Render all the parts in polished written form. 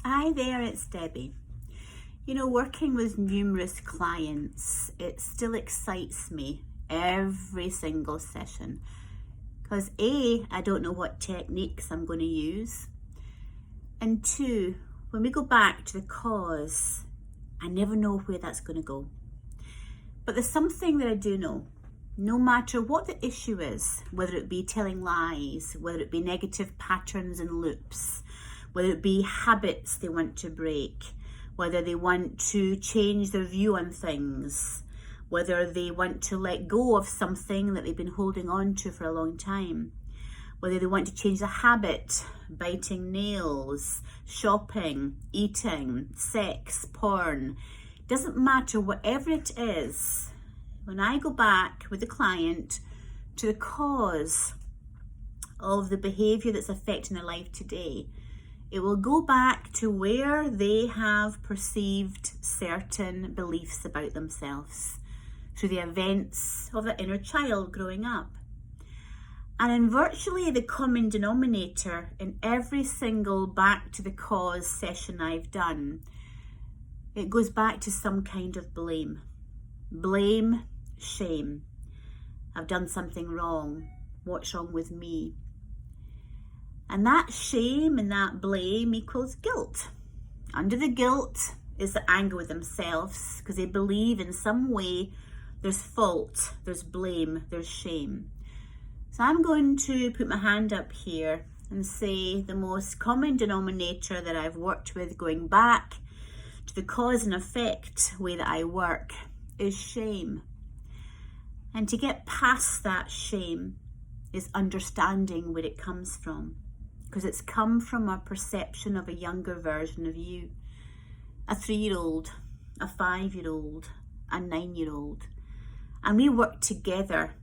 Hi there, it's Debbie. You know, working with numerous clients, it still excites me every single session because A, I don't know what techniques I'm going to use, and two, when we go back to the cause, I never know where that's going to go. But there's something that I do know. No matter what the issue is, whether it be telling lies, whether it be negative patterns and loops, whether it be habits they want to break, whether they want to change their view on things, whether they want to let go of something that they've been holding on to for a long time, whether they want to change a habit, biting nails, shopping, eating, sex, porn, doesn't matter, whatever it is, when I go back with the client to the cause of the behavior that's affecting their life today, it will go back to where they have perceived certain beliefs about themselves through the events of their inner child growing up. And in virtually the common denominator in every single back to the cause session I've done, it goes back to some kind of blame. Blame, shame. I've done something wrong. What's wrong with me? And that shame and that blame equals guilt. Under the guilt is the anger with themselves because they believe in some way there's fault, there's blame, there's shame. So I'm going to put my hand up here and say the most common denominator that I've worked with going back to the cause and effect way that I work is shame. And to get past that shame is understanding where it comes from. Because it's come from a perception of a younger version of you. A 3-year-old, a 5-year-old, a 9-year-old. And we work together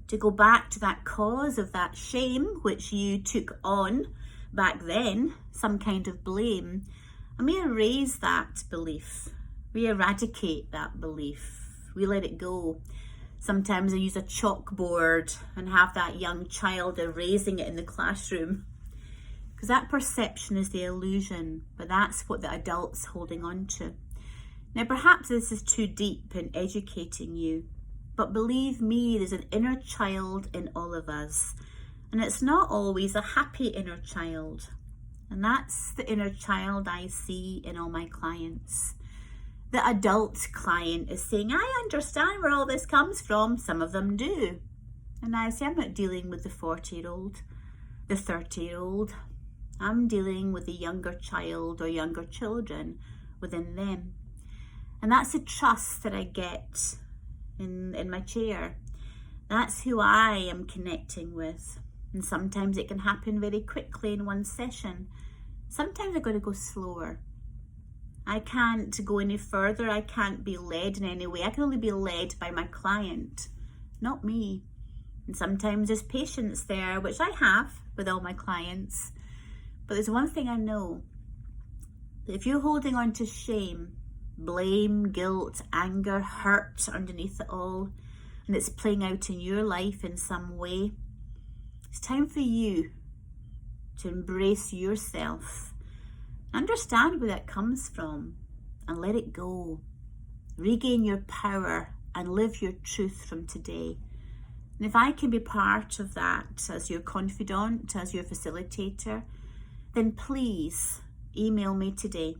to go back to that cause of that shame which you took on back then, some kind of blame. And we erase that belief. We eradicate that belief. We let it go. Sometimes I use a chalkboard and have that young child erasing it in the classroom. Because that perception is the illusion, but that's what the adult's holding on to. Now perhaps this is too deep in educating you, but believe me, there's an inner child in all of us. And it's not always a happy inner child. And that's the inner child I see in all my clients. The adult client is saying, I understand where all this comes from. Some of them do. And I say, I'm not dealing with the 40-year-old, the 30-year-old. I'm dealing with the younger child or younger children within them. And that's the trust that I get in my chair. That's who I am connecting with. And sometimes it can happen very quickly in one session. Sometimes I've got to go slower. I can't go any further. I can't be led in any way. I can only be led by my client, not me. And sometimes there's patience there, which I have with all my clients. But there's one thing I know, that if you're holding on to shame, blame, guilt, anger, hurt underneath it all, and it's playing out in your life in some way, it's time for you to embrace yourself. Understand where that comes from and let it go. Regain your power and live your truth from today. And if I can be part of that as your confidant, as your facilitator, then please email me today,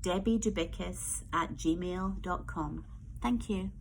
debbiedubicus@gmail.com. Thank you.